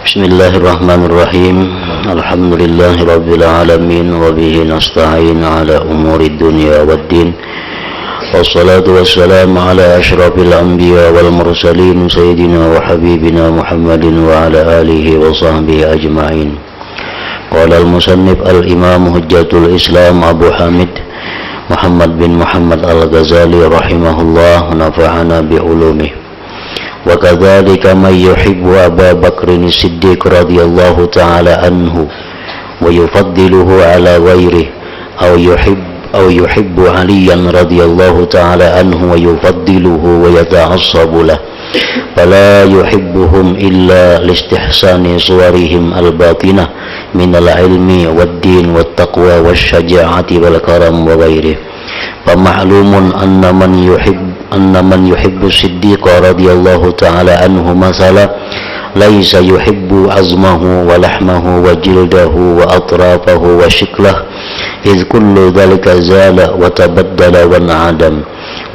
Bismillahirrahmanirrahim. Alhamdulillahirabbil alamin wa bihi nasta'in ala umuri dunya waddin. Wassalatu wassalamu ala asyrafil anbiya wal mursalin sayyidina wa habibina Muhammadin wa ala alihi wa sahbihi ajma'in. Qala al-musannif al-imam hujjatul Islam Abu Hamid Muhammad bin Muhammad al-Ghazali rahimahullah, nafa'ana bi ulumih. Wa kadzalika man yuhibbu Abu Bakr as-Siddiq radhiyallahu ta'ala anhu wa yufaddiluhu ala ghairihi aw yuhibbu Aliyan radhiyallahu ta'ala anhu wa yufaddiluhu wa yata'assabu lahu fala yuhibbuhum illa listihsani suwarihim al-batinah min al-ilmi wad-din wat-taqwa wasyaja'ati wal karam wa ghairihi. Fa ma'lumun anna man yuhibbu Siddiq radhiyallahu ta'ala anhu masala laysa yuhibbu azmahu wa lahmahu wa jildahu wa atrafahu wa shiklah iz kullu dhalika zala wa tabaddala wa na'adam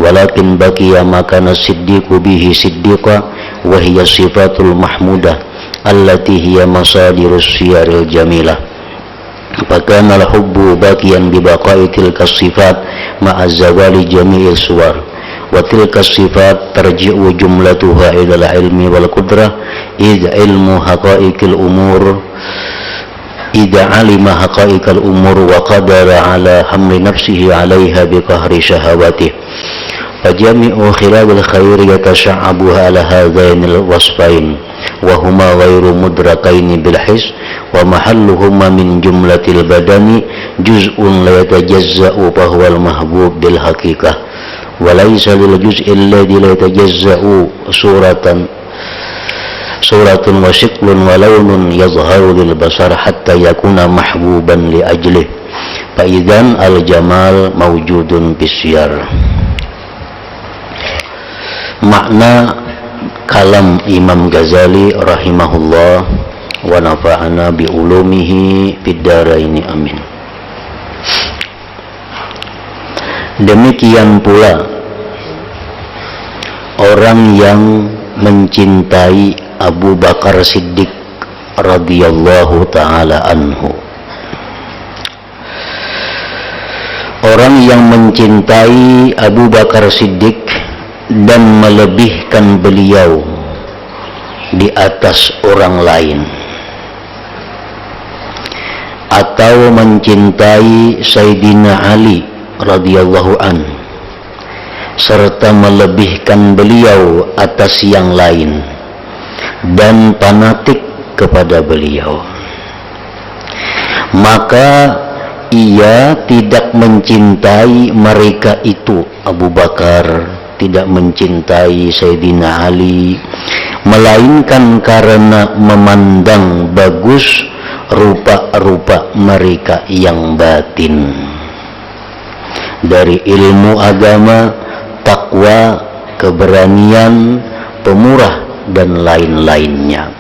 walakin baqiya ma kana Siddiqu bihi siddiqa wa hiya sifatul mahmudah allati hiya masadirus siyaril jamilah. Fakana al-hubbu baqiyan bi baqa'i tilka sifat ma'a zawali jami'il suwar wa tilka sifat tarji'u jumlatuha ila al-ilmi wal qudrah id ilmu haqa'iqil umur idza alima haqa'iqal umur wa qadara ala hamli nafsihi 'alaiha bi qahri shahawatihi fajami'u khilal khair yatasha'abuha ala hadzainil wasfain wa huma ghairu mudrakaini bil his wa mahalluhuma min jumlatil badani juz'un la yatajazza'u fa huwa al mahbub bil haqiqah wa laysa lil juz'il ladzi la yatajazza'u suratun wa shiklun wa lawnun yazharu lil basar hatta yakuna mahbuban li ajlih fa idzan al jamal mawjudun bisyar. Makna kalam Imam Ghazali rahimahullah wa nafa'ana bi ulumihi fid dharaini amin. Demikian pula orang yang mencintai Abu Bakar Siddiq radhiyallahu ta'ala anhu, orang yang mencintai Abu Bakar Siddiq dan melebihkan beliau di atas orang lain, atau mencintai Sayyidina Ali radhiyallahu an serta melebihkan beliau atas yang lain dan fanatik kepada beliau, maka ia tidak mencintai mereka itu. Abu Bakar tidak mencintai Sayyidina Ali melainkan karena memandang bagus rupa-rupa mereka yang batin dari ilmu agama, takwa, keberanian, pemurah dan lain-lainnya.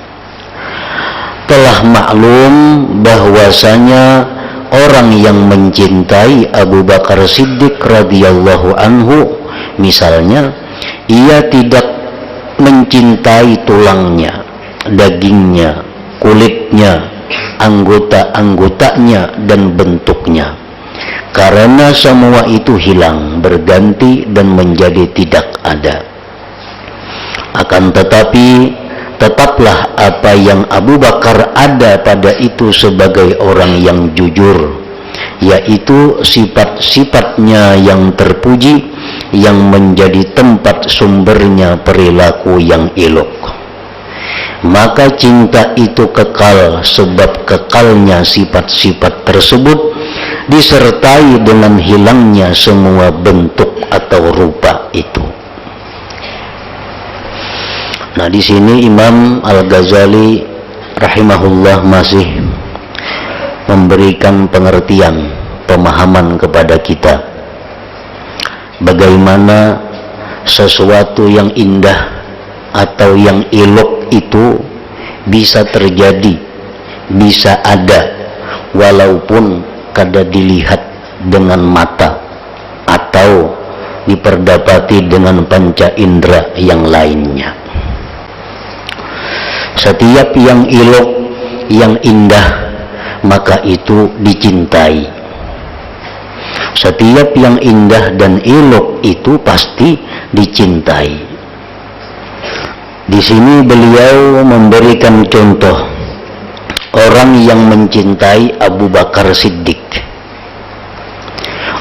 Telah maklum bahwasanya orang yang mencintai Abu Bakar Siddiq radhiyallahu anhu, misalnya ia tidak mencintai tulangnya, dagingnya, kulitnya, anggota-anggotanya dan bentuknya, karena semua itu hilang, berganti dan menjadi tidak ada. Akan tetapi tetaplah apa yang Abu Bakar ada pada itu sebagai orang yang jujur, yaitu sifat-sifatnya yang terpuji yang menjadi tempat sumbernya perilaku yang elok. Maka cinta itu kekal sebab kekalnya sifat-sifat tersebut disertai dengan hilangnya semua bentuk atau rupa itu. Nah, di sini Imam Al-Ghazali rahimahullah masih memberikan pengertian, pemahaman kepada kita bagaimana sesuatu yang indah atau yang elok itu bisa terjadi, bisa ada, walaupun kada dilihat dengan mata atau diperdapati dengan panca indera yang lainnya. Setiap yang elok, yang indah, maka itu dicintai. Setiap yang indah dan elok itu pasti dicintai. Di sini beliau memberikan contoh orang yang mencintai Abu Bakar Siddiq,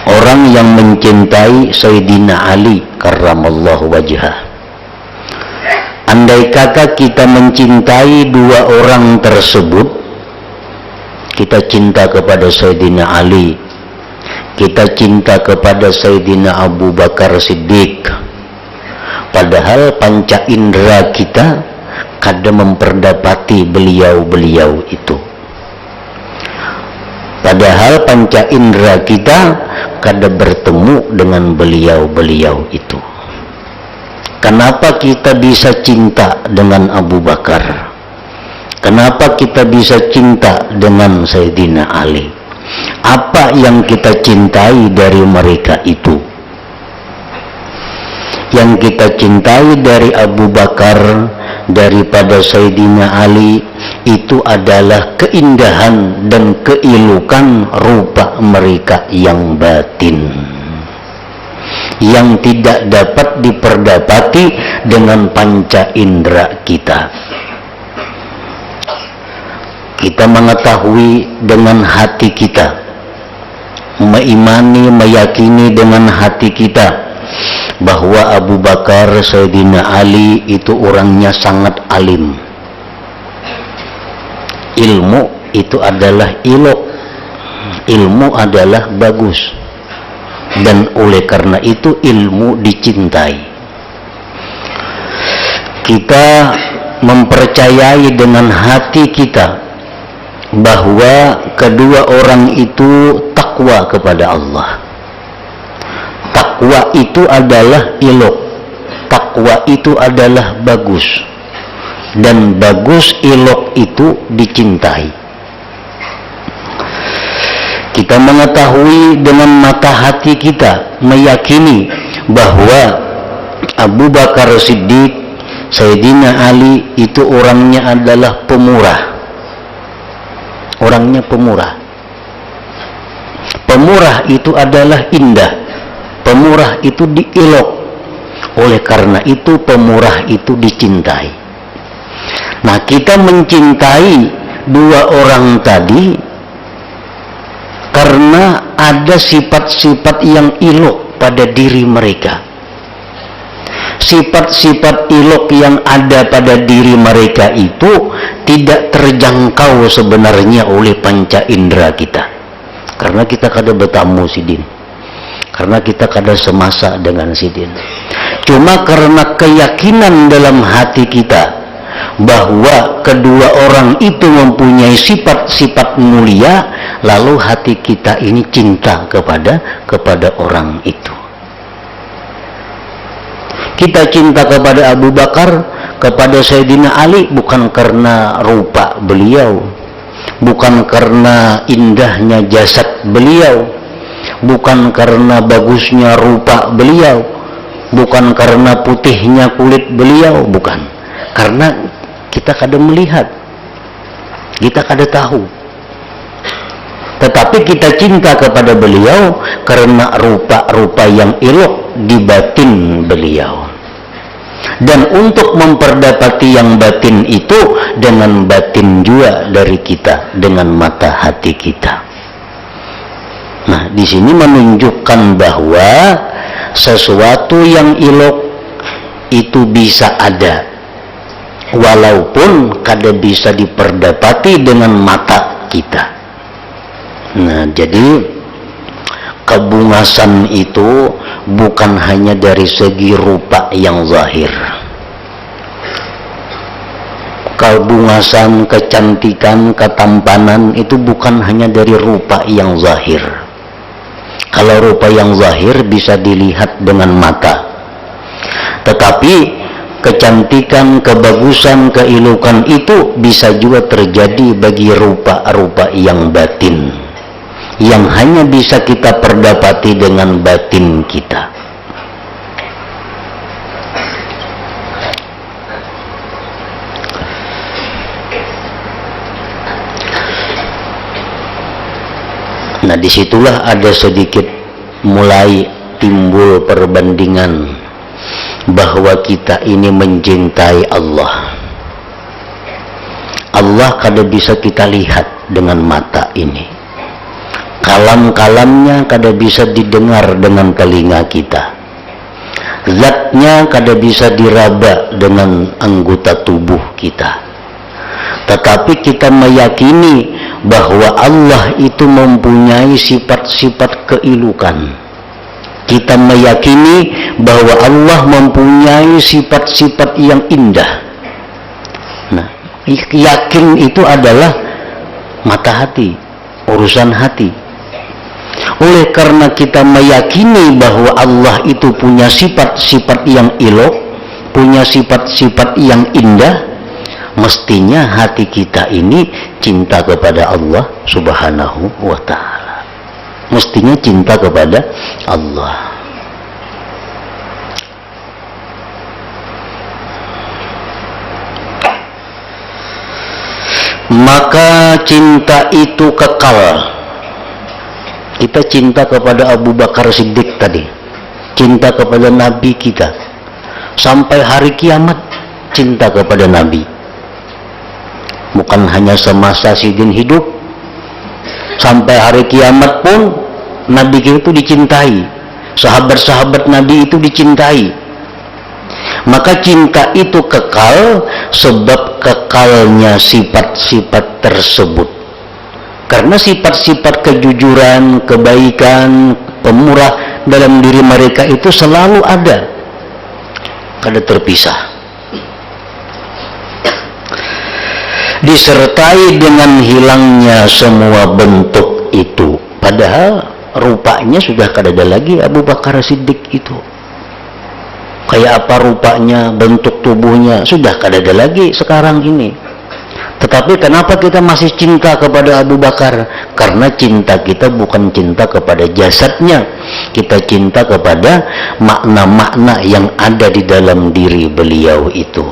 orang yang mencintai Sayyidina Ali karramallahu wajhah. Andai kata kita mencintai dua orang tersebut, kita cinta kepada Sayyidina Ali, kita cinta kepada Sayyidina Abu Bakar Siddiq, padahal panca indera kita kada memperdapati beliau-beliau itu. Padahal panca indera kita kada bertemu dengan beliau-beliau itu. Kenapa kita bisa cinta dengan Abu Bakar? Kenapa kita bisa cinta dengan Sayyidina Ali? Apa yang kita cintai dari mereka itu? Yang kita cintai dari Abu Bakar daripada Sayyidina Ali itu adalah keindahan dan keelokan rupa mereka yang batin, yang tidak dapat diperdapati dengan panca indera kita. Kita mengetahui dengan hati kita, meimani, meyakini dengan hati kita bahwa Abu Bakar, Sayyidina Ali itu orangnya sangat alim. Ilmu itu adalah ilok, ilmu adalah bagus, dan oleh karena itu ilmu dicintai. Kita mempercayai dengan hati kita bahwa kedua orang itu takwa kepada Allah. Takwa itu adalah ilok, takwa itu adalah bagus, dan bagus ilok itu dicintai. Kita mengetahui dengan mata hati kita, meyakini bahwa Abu Bakar Siddiq, Sayyidina Ali itu orangnya adalah pemurah. Orangnya pemurah. Pemurah itu adalah indah. Pemurah itu dielok. Oleh karena itu pemurah itu dicintai. Nah, kita mencintai dua orang tadi karena ada sifat-sifat yang elok pada diri mereka. Sifat-sifat elok yang ada pada diri mereka itu tidak terjangkau sebenarnya oleh panca indera kita. Karena kita kada bertamu sidin. Karena kita kada semasa dengan sidin. Cuma karena keyakinan dalam hati kita bahwa kedua orang itu mempunyai sifat-sifat mulia, lalu hati kita ini cinta kepada orang itu. Kita cinta kepada Abu Bakar, kepada Sayyidina Ali bukan karena rupa beliau, bukan karena indahnya jasad beliau, bukan karena bagusnya rupa beliau, bukan karena putihnya kulit beliau, bukan. Karena kita kada melihat, kita kada tahu. Tetapi kita cinta kepada beliau karena rupa-rupa yang elok di batin beliau. Dan untuk memperdapati yang batin itu dengan batin juga dari kita, dengan mata hati kita. Nah, di sini menunjukkan bahwa sesuatu yang elok itu bisa ada, walaupun kada bisa diperdapati dengan mata kita. Nah, jadi kebungasan itu bukan hanya dari segi rupa yang zahir. Kebungasan, kecantikan, ketampanan itu bukan hanya dari rupa yang zahir. Kalau rupa yang zahir bisa dilihat dengan mata, tetapi kecantikan, kebagusan, keelokan itu bisa juga terjadi bagi rupa-rupa yang batin, yang hanya bisa kita perdapati dengan batin kita. Nah, disitulah ada sedikit mulai timbul perbandingan bahwa kita ini mencintai Allah. Allah kada bisa kita lihat dengan mata ini, kalam-kalamnya kada bisa didengar dengan telinga kita, zatnya kada bisa diraba dengan anggota tubuh kita. Tetapi kita meyakini bahwa Allah itu mempunyai sifat-sifat keilukan. Kita meyakini bahwa Allah mempunyai sifat-sifat yang indah. Nah, yakin itu adalah mata hati, urusan hati. Oleh karena kita meyakini bahwa Allah itu punya sifat-sifat yang elok, punya sifat-sifat yang indah, mestinya hati kita ini cinta kepada Allah Subhanahu wa ta'ala. Mestinya cinta kepada Allah. Maka cinta itu kekal. Kita cinta kepada Abu Bakar Siddiq tadi, cinta kepada Nabi kita, sampai hari kiamat cinta kepada Nabi. Bukan hanya semasa Sidin hidup, sampai hari kiamat pun Nabi kita itu dicintai, sahabat-sahabat Nabi itu dicintai. Maka cinta itu kekal sebab kekalnya sifat-sifat tersebut. Karena sifat-sifat kejujuran, kebaikan, pemurah dalam diri mereka itu selalu ada, kada terpisah. Disertai dengan hilangnya semua bentuk itu, padahal rupanya sudah kada ada lagi Abu Bakar Siddiq itu. Kayak apa rupanya, bentuk tubuhnya sudah kada ada lagi sekarang ini. Tetapi kenapa kita masih cinta kepada Abu Bakar? Karena cinta kita bukan cinta kepada jasadnya, kita cinta kepada makna-makna yang ada di dalam diri beliau itu.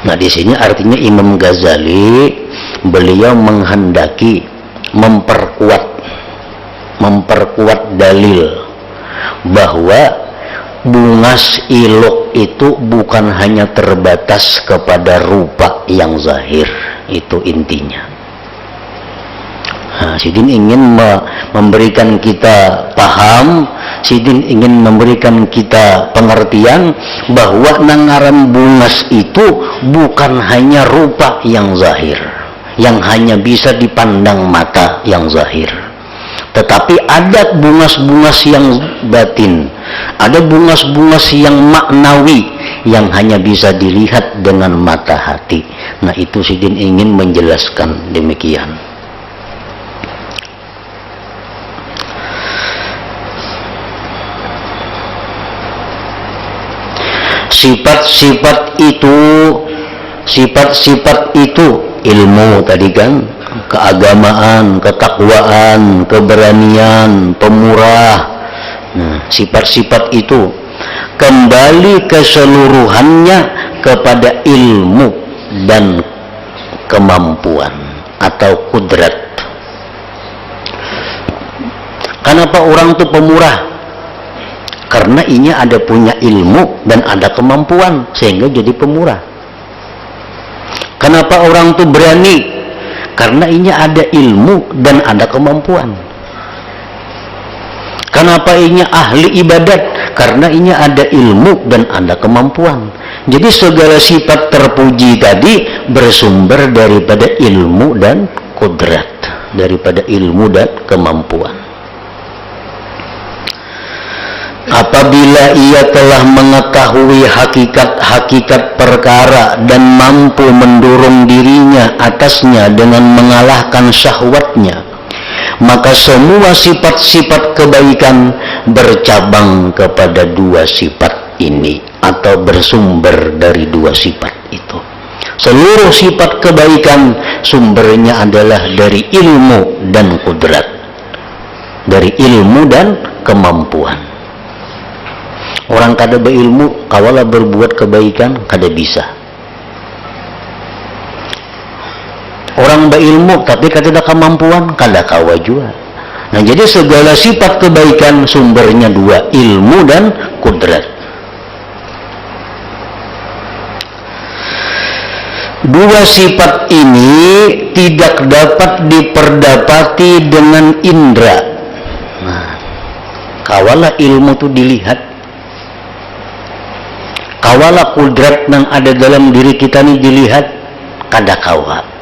Nah, di sini artinya Imam Ghazali beliau menghendaki memperkuat dalil bahwa bungas ilok itu bukan hanya terbatas kepada rupa yang zahir, itu intinya. Nah, Sidin ingin memberikan kita paham, Sidin ingin memberikan kita pengertian bahwa nangaran bungas itu bukan hanya rupa yang zahir, yang hanya bisa dipandang mata yang zahir. Tetapi ada bungas-bungas yang batin, ada bungas-bungas yang maknawi yang hanya bisa dilihat dengan mata hati. Nah, itu Sidin ingin menjelaskan demikian. Sifat-sifat itu ilmu tadi kan, keagamaan, ketakwaan, keberanian, pemurah. Nah, sifat-sifat itu kembali keseluruhannya kepada ilmu dan kemampuan atau kudrat. Kenapa orang itu pemurah? Karena ini ada punya ilmu dan ada kemampuan sehingga jadi pemurah. Kenapa orang itu berani? Karena ini ada ilmu dan ada kemampuan. Kenapa ini ahli ibadat? Karena ini ada ilmu dan ada kemampuan. Jadi segala sifat terpuji tadi bersumber daripada ilmu dan kudrat, daripada ilmu dan kemampuan. Apabila ia telah mengetahui hakikat-hakikat perkara dan mampu mendorong dirinya atasnya dengan mengalahkan syahwatnya, maka semua sifat-sifat kebaikan bercabang kepada dua sifat ini atau bersumber dari dua sifat itu. Seluruh sifat kebaikan sumbernya adalah dari ilmu dan kudrat, dari ilmu dan kemampuan. Orang kada beilmu kawalah berbuat kebaikan kada bisa. Orang beilmu tapi kada ada kemampuan kada kawa jua. Nah, jadi segala sifat kebaikan sumbernya dua, ilmu dan kudrat. Dua sifat ini tidak dapat diperdapati dengan indera. Nah, kawalah ilmu itu dilihat, kawalah kudrat yang ada dalam diri kita ini dilihat, kada kawa.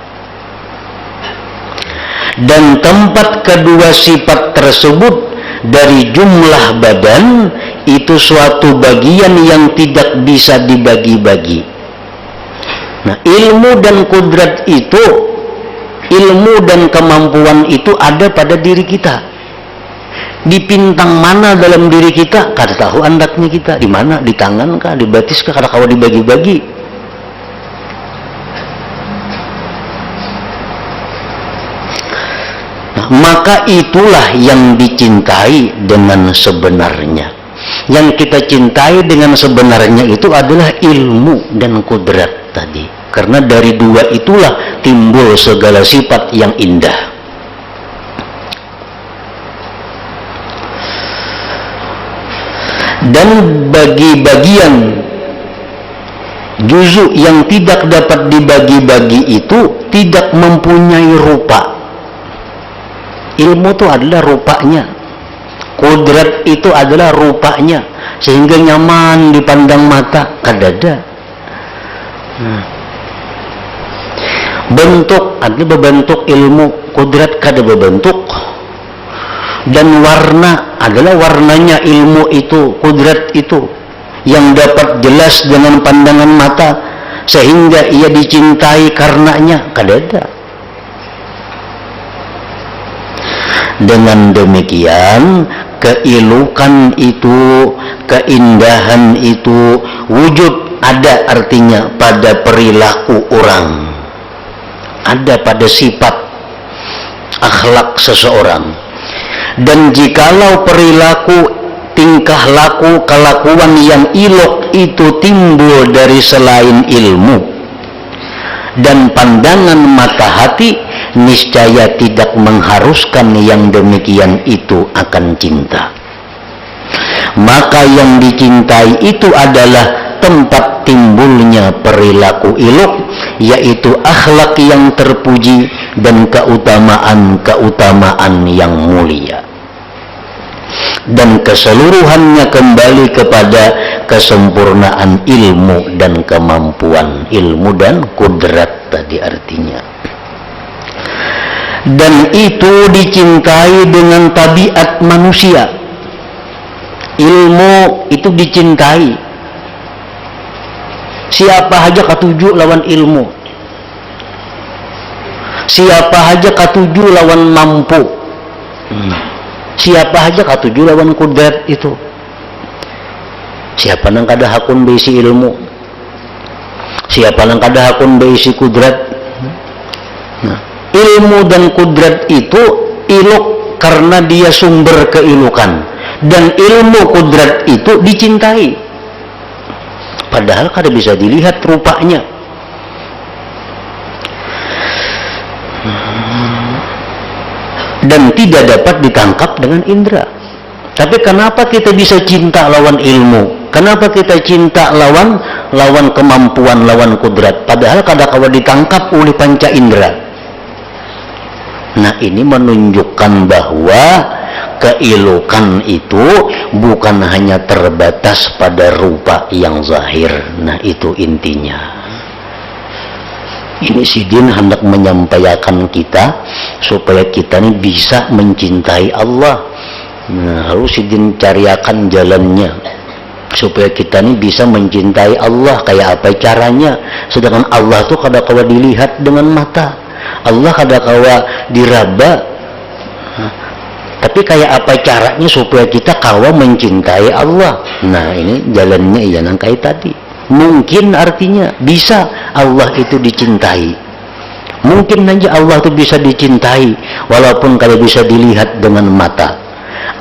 Dan tempat kedua sifat tersebut dari jumlah badan itu suatu bagian yang tidak bisa dibagi-bagi. Nah, ilmu dan kudrat itu, ilmu dan kemampuan itu ada pada diri kita. Di pintang mana dalam diri kita kada tahu andaknya kita, di mana, di tangan kah, di batis kah, kada kawa dibagi-bagi. Nah, maka itulah yang dicintai dengan sebenarnya. Yang kita cintai dengan sebenarnya itu adalah ilmu dan kudrat tadi. Karena dari dua itulah timbul segala sifat yang indah. Dan bagi bagian juzu yang tidak dapat dibagi-bagi itu tidak mempunyai rupa. Ilmu itu adalah rupanya, kudrat itu adalah rupanya, sehingga nyaman dipandang mata, kadada. Bentuk adalah berbentuk, ilmu, kudrat kada berbentuk. Dan warna adalah warnanya ilmu itu, kudrat itu, yang dapat jelas dengan pandangan mata, sehingga ia dicintai karenanya, kadada. Dengan demikian, keilukan itu, keindahan itu wujud ada artinya pada perilaku orang, ada pada sifat akhlak seseorang. Dan jikalau perilaku, tingkah laku, kelakuan yang ilok itu timbul dari selain ilmu dan pandangan mata hati, niscaya tidak mengharuskan yang demikian itu akan cinta. Maka yang dicintai itu adalah tempat timbulnya perilaku ilok, yaitu akhlak yang terpuji dan keutamaan-keutamaan yang mulia. Dan keseluruhannya kembali kepada kesempurnaan ilmu dan kemampuan, ilmu dan kudrat tadi artinya. Dan itu dicintai dengan tabiat manusia. Ilmu itu dicintai. Siapa aja katuju lawan ilmu, siapa aja katuju lawan mampu, siapa aja katuju lawan kudrat itu. Siapa nang kada hakun beisi ilmu, siapa nang kada hakun beisi kudrat. Nah, ilmu dan kudrat itu ilok karena dia sumber keilukan, dan ilmu kudrat itu dicintai. Padahal kada bisa dilihat rupanya. Dan tidak dapat ditangkap dengan indera. Tapi kenapa kita bisa cinta lawan ilmu? Kenapa kita cinta lawan kemampuan, lawan kudrat? Padahal kada kawa ditangkap oleh panca indera. Nah, ini menunjukkan bahwa keilukan itu bukan hanya terbatas pada rupa yang zahir. Nah, itu intinya. Ini Sidin hendak menyampaikan kita supaya kita ini bisa mencintai Allah. Nah, harus Sidin cariakan jalannya supaya kita ini bisa mencintai Allah. Kayak apa caranya? Sedangkan Allah itu kada kawa dilihat dengan mata, Allah kada kawa diraba. Tapi kayak apa caranya supaya kita kawa mencintai Allah? Nah, ini jalannya iya nang kayak tadi. Mungkin artinya bisa Allah itu dicintai. Mungkin aja Allah itu bisa dicintai walaupun kalau bisa dilihat dengan mata.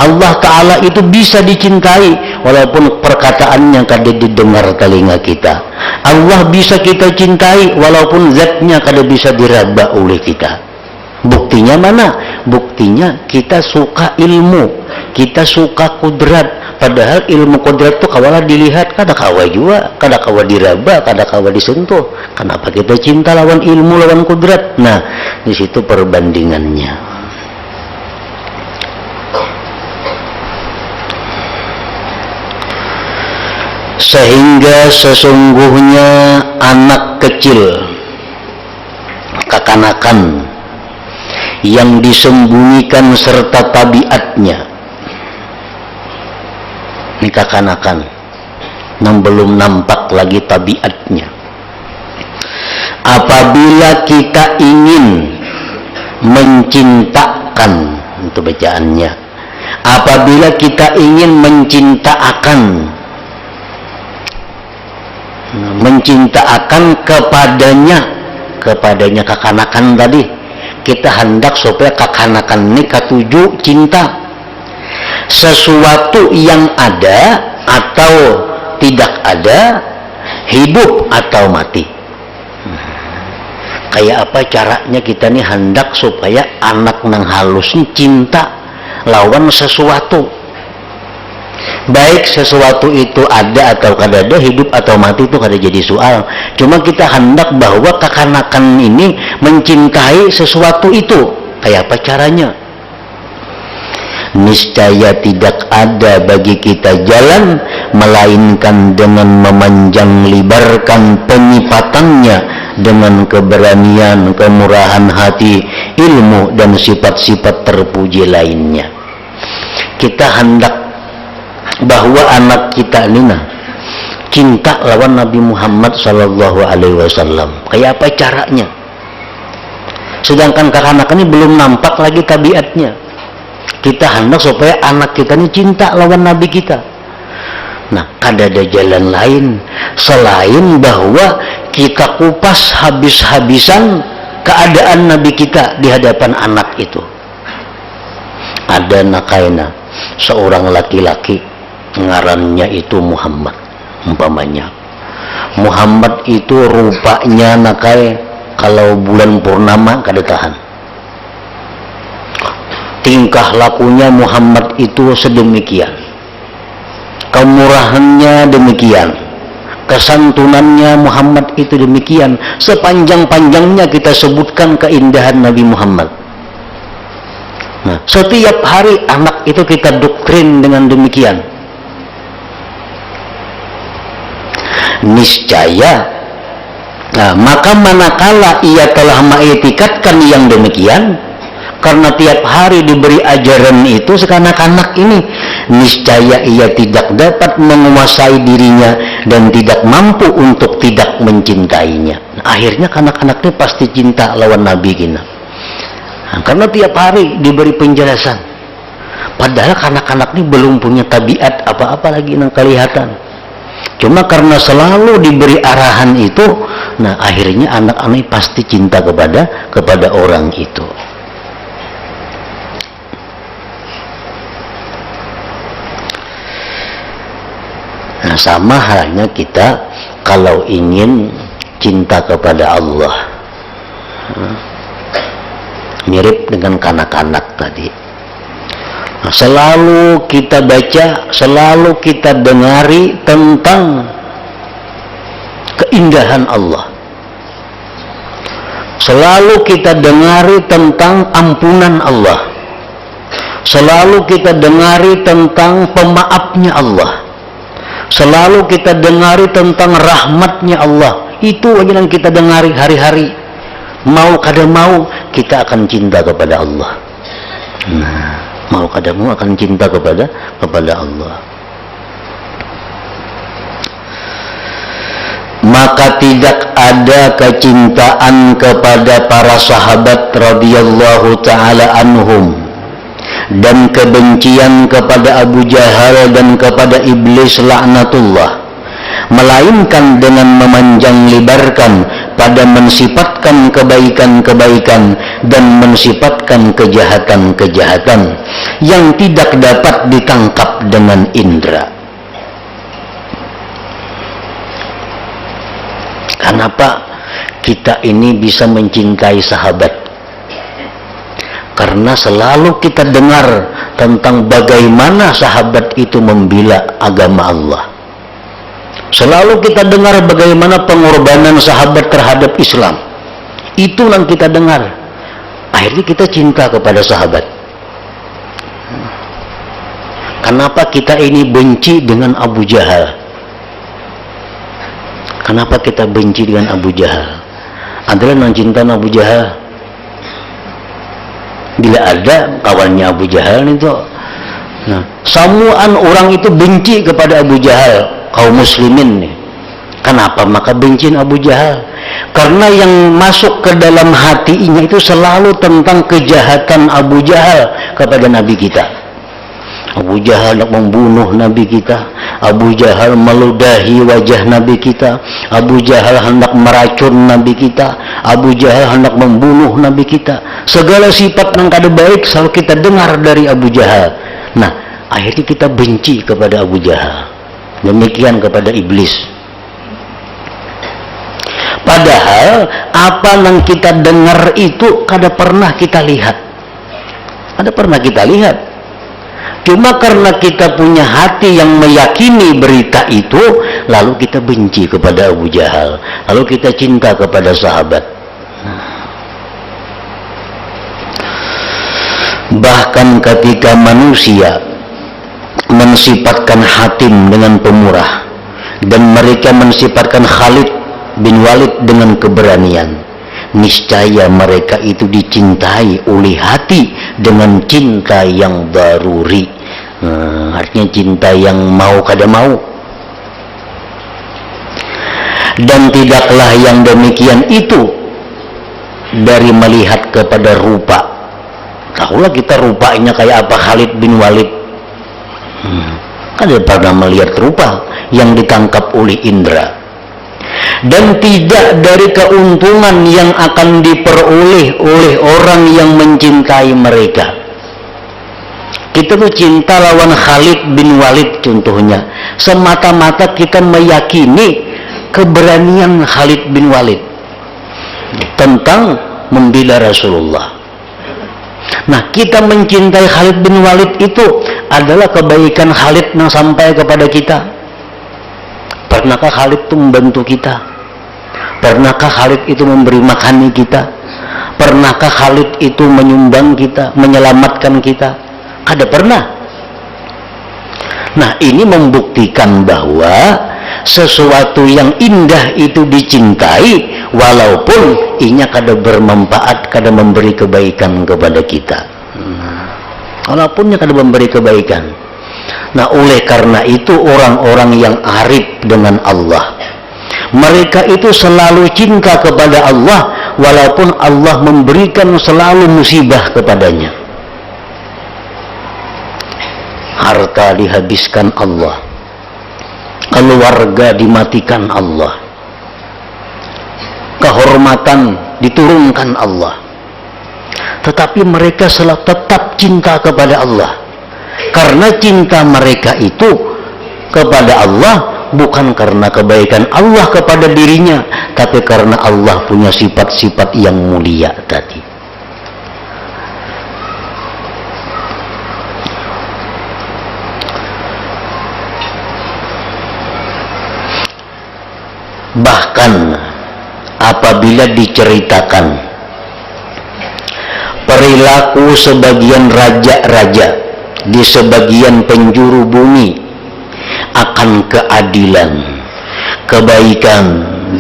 Allah Ta'ala itu bisa dicintai walaupun perkataannya kada didengar telinga kita. Allah bisa kita cintai walaupun zatnya kada bisa diraba oleh kita. Buktinya mana? Buktinya kita suka ilmu, kita suka kudrat. Padahal ilmu kudrat itu kawalah dilihat, kada kawa juga, kada kawa diraba, kada kawa disentuh. Kenapa kita cinta lawan ilmu, lawan kudrat? Nah, di situ perbandingannya. Sehingga sesungguhnya anak kecil, kekanakan yang disembunyikan serta tabiatnya, ini kekanakan yang belum nampak lagi tabiatnya. Apabila kita ingin mencintakan, itu bacaannya, apabila kita ingin mencintakan kepadanya kekanakan tadi, kita hendak supaya kekanakan ini ketujuh cinta sesuatu yang ada atau tidak ada, hidup atau mati. Kayak apa caranya kita nih hendak supaya anak nang halus ini cinta lawan sesuatu, baik sesuatu itu ada atau kada ada, hidup atau mati itu kada jadi soal. Cuma kita hendak bahwa kekanakan ini mencintai sesuatu itu. Kayak apa caranya? Niscaya tidak ada bagi kita jalan melainkan dengan memanjang lebarkan penyipatannya dengan keberanian, kemurahan hati, ilmu dan sifat-sifat terpuji lainnya. Kita hendak bahwa anak kita ini cinta lawan Nabi Muhammad Sallallahu Alaihi Wasallam. Kayak apa caranya? Sedangkan kekanak ini belum nampak lagi tabiatnya. Kita hendak supaya anak kita ini cinta lawan Nabi kita. Nah, kada ada jalan lain selain bahwa kita kupas habis-habisan keadaan Nabi kita di hadapan anak itu. Ada nakaina seorang laki-laki, ngarannya itu Muhammad, umpamanya Muhammad itu rupanya nakai kalau bulan purnama kada tahan. Tingkah lakunya Muhammad itu sedemikian, kemurahannya demikian, kesantunannya Muhammad itu demikian. Sepanjang-panjangnya kita sebutkan keindahan Nabi Muhammad. Nah, setiap hari anak itu kita doktrin dengan demikian. Niscaya, nah, maka manakala ia telah mengiktikadkan yang demikian, karena tiap hari diberi ajaran itu sekanak-kanak ini, niscaya ia tidak dapat menguasai dirinya dan tidak mampu untuk tidak mencintainya. Nah, akhirnya kanak-kanak ini pasti cinta lawan Nabi kita. Nah, karena tiap hari diberi penjelasan, padahal kanak-kanak ini belum punya tabiat apa-apa lagi yang kelihatan. Cuma karena selalu diberi arahan itu, nah akhirnya anak-anak pasti cinta kepada orang itu. Nah, sama halnya kita kalau ingin cinta kepada Allah, mirip dengan kanak-kanak tadi. Nah, selalu kita baca, selalu kita dengari tentang keindahan Allah. Selalu kita dengari tentang ampunan Allah. Selalu kita dengari tentang pemaafnya Allah. Selalu kita dengari tentang rahmatnya Allah. Itu aja yang kita dengari hari-hari. Mau kada mau kita akan cinta kepada Allah. Nah, mau kada mau akan cinta kepada Allah. Maka tidak ada kecintaan kepada para sahabat radhiyallahu taala anhum dan kebencian kepada Abu Jahal dan kepada iblis laknatullah, melainkan dengan memanjang lebarkan pada mensifatkan kebaikan-kebaikan dan mensifatkan kejahatan-kejahatan yang tidak dapat ditangkap dengan indera. Kenapa kita ini bisa mencintai sahabat? Karena selalu kita dengar tentang bagaimana sahabat itu membela agama Allah. Selalu kita dengar bagaimana pengorbanan sahabat terhadap Islam. Itu yang kita dengar. Akhirnya kita cinta kepada sahabat. Kenapa kita ini benci dengan Abu Jahal? Kenapa kita benci dengan Abu Jahal? Adalah yang cinta Abu Jahal. Bila ada kawannya Abu Jahal itu, nah, samuan orang itu benci kepada Abu Jahal. Kaum muslimin nih. Kenapa maka benciin Abu Jahal? Karena yang masuk ke dalam hatinya itu selalu tentang kejahatan Abu Jahal kepada Nabi kita. Abu Jahal hendak membunuh Nabi kita. Abu Jahal meludahi wajah Nabi kita. Abu Jahal hendak meracun Nabi kita. Abu Jahal hendak membunuh Nabi kita. Segala sifat yang kada baik selalu kita dengar dari Abu Jahal. Nah, akhirnya kita benci kepada Abu Jahal. Demikian kepada iblis. Padahal apa yang kita dengar itu kada pernah kita lihat. Kada pernah kita lihat. Cuma karena kita punya hati yang meyakini berita itu, lalu kita benci kepada Abu Jahal, lalu kita cinta kepada sahabat. Bahkan ketika manusia mensifatkan Hatim dengan pemurah dan mereka mensifatkan Khalid bin Walid dengan keberanian, niscaya mereka itu dicintai oleh hati dengan cinta yang daruri. Artinya cinta yang mau kada mau. Dan tidaklah yang demikian itu dari melihat kepada rupa. Tahulah kita rupanya kayak apa Khalid bin Walid. Ada pernah melihat rupa yang ditangkap oleh indera, dan tidak dari keuntungan yang akan diperoleh oleh orang yang mencintai mereka. Kita tuh cinta lawan Khalid bin Walid contohnya semata-mata kita meyakini keberanian Khalid bin Walid tentang membela Rasulullah. Nah, kita mencintai Khalid bin Walid itu adalah kebaikan Khalid yang sampai kepada kita. Pernahkah Khalid itu membantu kita? Pernahkah Khalid itu memberi makani kita? Pernahkah Khalid itu menyumbang kita, menyelamatkan kita? Kada pernah. Nah, ini membuktikan bahwa sesuatu yang indah itu dicintai walaupun inya kada bermanfaat, kada memberi kebaikan kepada kita. Walaupun kada memberi kebaikan. Nah, oleh karena itu orang-orang yang arif dengan Allah, mereka itu selalu cinta kepada Allah walaupun Allah memberikan selalu musibah kepadanya. Harta dihabiskan Allah, keluarga dimatikan Allah, kehormatan diturunkan Allah, tetapi mereka selalu tetap cinta kepada Allah. Karena cinta mereka itu kepada Allah bukan karena kebaikan Allah kepada dirinya, tapi karena Allah punya sifat-sifat yang mulia tadi. Bahkan apabila diceritakan perilaku sebagian raja-raja di sebagian penjuru bumi akan keadilan, kebaikan,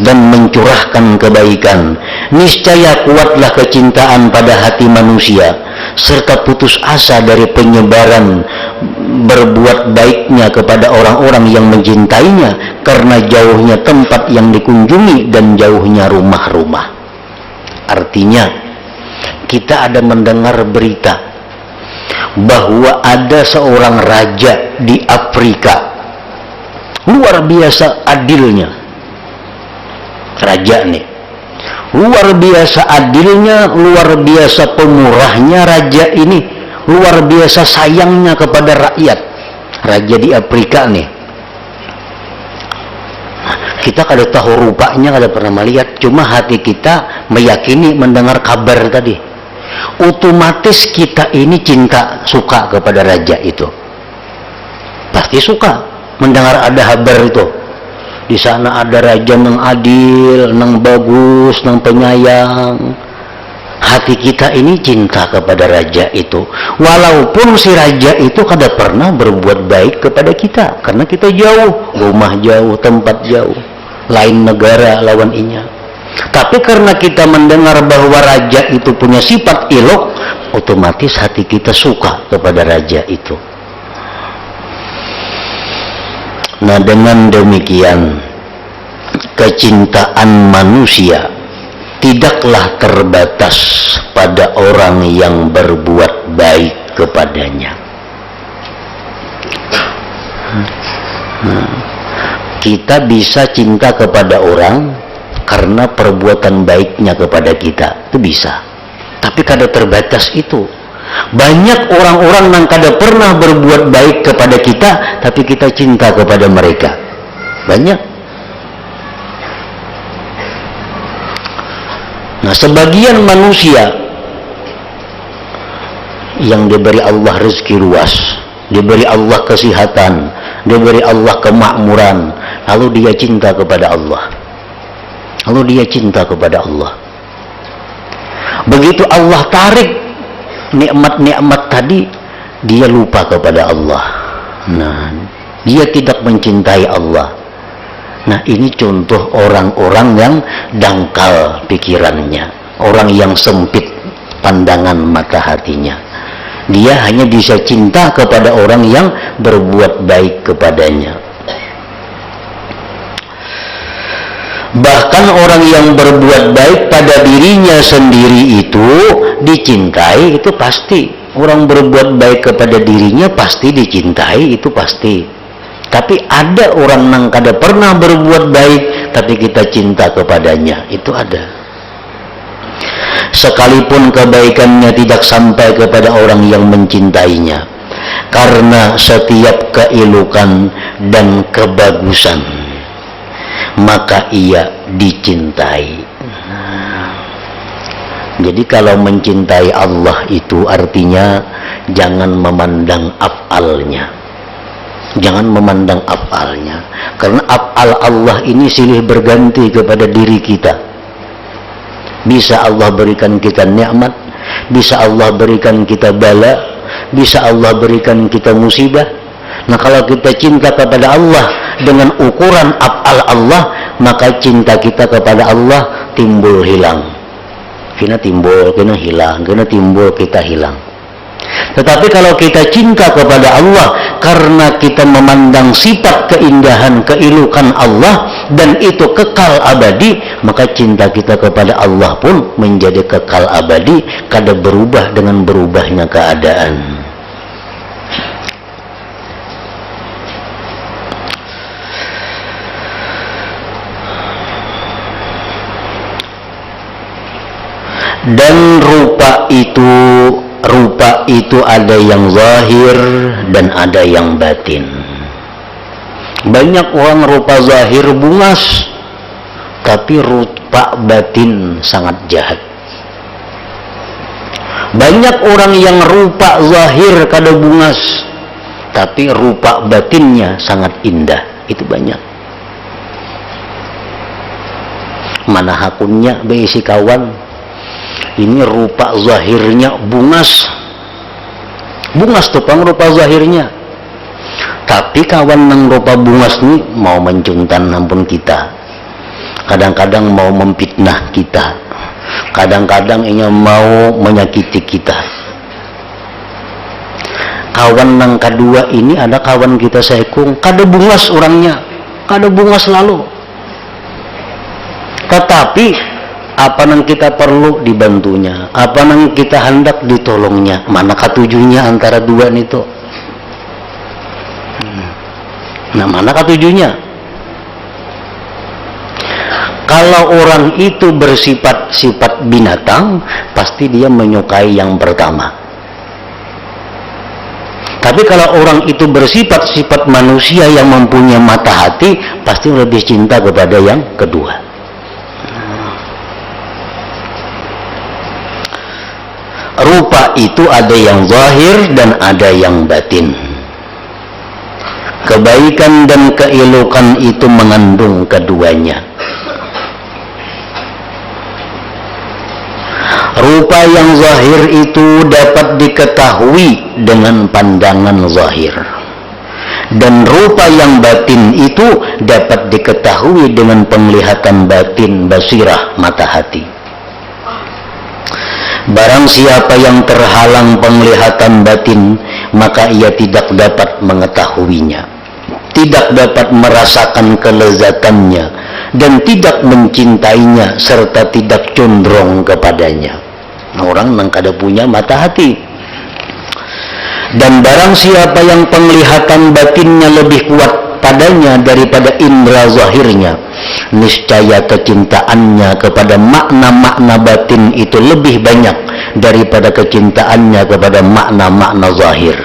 dan mencurahkan kebaikan, niscaya kuatlah kecintaan pada hati manusia serta putus asa dari penyebaran berbuat baiknya kepada orang-orang yang mencintainya karena jauhnya tempat yang dikunjungi dan jauhnya rumah-rumah. Artinya kita ada mendengar berita bahwa ada seorang raja di Afrika, luar biasa adilnya raja nih, Luar biasa adilnya, luar biasa pemurahnya raja ini, luar biasa sayangnya kepada rakyat. Raja di Afrika nih. Kita kada tahu rupanya, kada pernah melihat, cuma hati kita meyakini mendengar kabar tadi. Otomatis kita ini cinta, suka kepada raja itu. Pasti suka mendengar ada kabar itu. Di sana ada raja yang adil, yang bagus, yang penyayang. Hati kita ini cinta kepada raja itu. Walaupun si raja itu kada pernah berbuat baik kepada kita, karena kita jauh, rumah jauh, tempat jauh, lain negara lawan inya. Tapi karena kita mendengar bahwa raja itu punya sifat elok, otomatis hati kita suka kepada raja itu. Nah, dengan demikian kecintaan manusia tidaklah terbatas pada orang yang berbuat baik kepadanya. Kita bisa cinta kepada orang karena perbuatan baiknya kepada kita, itu bisa. Tapi kada terbatas itu. Banyak orang-orang yang kada pernah berbuat baik kepada kita, tapi kita cinta kepada mereka. Banyak. Nah, sebagian manusia yang diberi Allah rezeki luas, diberi Allah kesehatan, diberi Allah kemakmuran, lalu dia cinta kepada Allah. Lalu dia cinta kepada Allah. Begitu Allah tarik nikmat-nikmat tadi, dia lupa kepada Allah. Nah, dia tidak mencintai Allah. Nah, ini contoh orang-orang yang dangkal pikirannya, orang yang sempit pandangan mata hatinya. Dia hanya bisa cinta kepada orang yang berbuat baik kepadanya. Bahkan orang yang berbuat baik pada dirinya sendiri itu dicintai, itu pasti. Orang berbuat baik kepada dirinya pasti dicintai, itu pasti. Tapi ada orang yang kada pernah berbuat baik, tapi kita cinta kepadanya, itu ada. Sekalipun kebaikannya tidak sampai kepada orang yang mencintainya, karena setiap keelokan dan kebagusan, maka ia dicintai. Jadi kalau mencintai Allah itu artinya jangan memandang afalnya. Jangan memandang afalnya, karena afal Allah ini silih berganti kepada diri kita. Bisa Allah berikan kita nikmat, bisa Allah berikan kita bala, bisa Allah berikan kita musibah. Nah, kalau kita cinta kepada Allah dengan ukuran afal Allah, maka cinta kita kepada Allah timbul hilang. Kena timbul, kena hilang, kena timbul, kita hilang. Tetapi kalau kita cinta kepada Allah karena kita memandang sifat keindahan, keelokan Allah, dan itu kekal abadi, maka cinta kita kepada Allah pun menjadi kekal abadi, kada berubah dengan berubahnya keadaan. Dan rupa itu ada yang zahir dan ada yang batin. Banyak orang rupa zahir bungas, tapi rupa batin sangat jahat. Banyak orang yang rupa zahir kada bungas, tapi rupa batinnya sangat indah. Itu banyak. Mana hakunnya beisi kawan, ini rupa zahirnya bungas tuh pang rupa zahirnya, tapi kawan yang rupa bungas nih mau mencuntan ampun kita, kadang-kadang mau memfitnah kita, kadang-kadang ia mau menyakiti kita. Kawan yang kedua ini ada kawan kita sekung, kada bungas orangnya, kada bungas lalu, tetapi apa yang kita perlu dibantunya, apa yang kita hendak ditolongnya, mana ketujuhnya antara dua itu. Nah, mana ketujuhnya? Kalau orang itu bersifat-sifat binatang, pasti dia menyukai yang pertama. Tapi kalau orang itu bersifat-sifat manusia yang mempunyai mata hati, pasti lebih cinta kepada yang kedua. Rupa itu ada yang zahir dan ada yang batin. Kebaikan dan keelokan itu mengandung keduanya. Rupa yang zahir itu dapat diketahui dengan pandangan zahir, dan rupa yang batin itu dapat diketahui dengan penglihatan batin, basirah, mata hati. Barang siapa yang terhalang penglihatan batin, maka ia tidak dapat mengetahuinya, tidak dapat merasakan kelezatannya, dan tidak mencintainya, serta tidak condong kepadanya. Orang yang kada punya mata hati. Dan barang siapa yang penglihatan batinnya lebih kuat padanya daripada indera zahirnya, niscaya kecintaannya kepada makna-makna batin itu lebih banyak daripada kecintaannya kepada makna-makna zahir.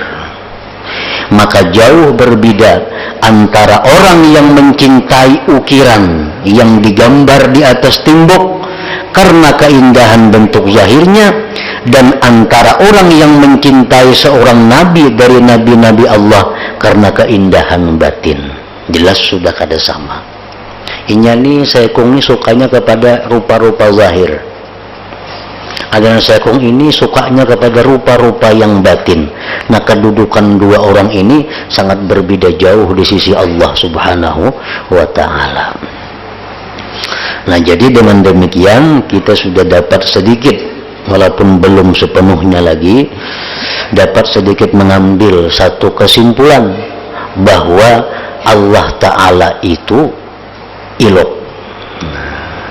Maka jauh berbeda antara orang yang mencintai ukiran yang digambar di atas tembok karena keindahan bentuk zahirnya, dan antara orang yang mencintai seorang nabi dari nabi-nabi Allah karena keindahan batin. Jelas sudah kada sama. Inya ni sekong ni sukanya kepada rupa-rupa zahir. Ada sekong ini sukanya kepada rupa-rupa yang batin. Nah, kedudukan dua orang ini sangat berbeda jauh di sisi Allah Subhanahu wa ta'ala. Nah, jadi dengan demikian kita sudah dapat sedikit, walaupun belum sepenuhnya lagi, dapat sedikit mengambil satu kesimpulan bahwa Allah Ta'ala itu ilok.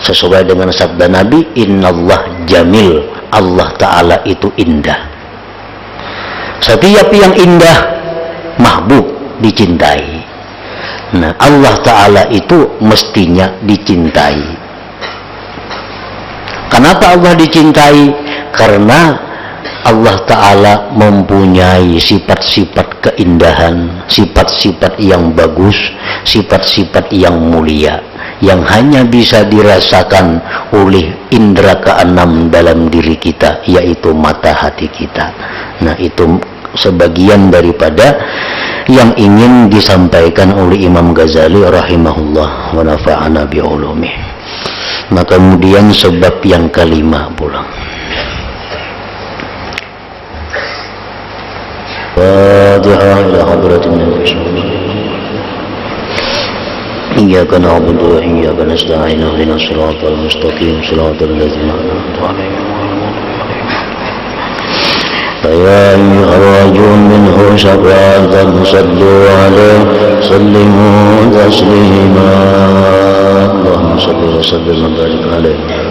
Sesuai dengan sabda Nabi, Innallah jamil, Allah Ta'ala itu indah. Setiap yang indah mahbub, dicintai. Nah, Allah Ta'ala itu mestinya dicintai. Kenapa Allah dicintai? Karena Allah Ta'ala mempunyai sifat-sifat keindahan, sifat-sifat yang bagus, sifat-sifat yang mulia, yang hanya bisa dirasakan oleh indera keenam dalam diri kita, yaitu mata hati kita. Nah, itu sebagian daripada yang ingin disampaikan oleh Imam Ghazali rahimahullah wa nafa'ana bi'ulumih. Maka kemudian sebab yang kelima pula. Fatihah ila hadratin Nabi sallallahu alaihi wasallam. Iyyaka na'budu wa iyyaka nasta'in. Ihdinas siratal mustaqim, siratal ladzina an'amta 'alaihim. يا أيها الراجون منه شفاعة صلوا عليه سلموا تسليما اللهم صل وسلم وبارك عليه.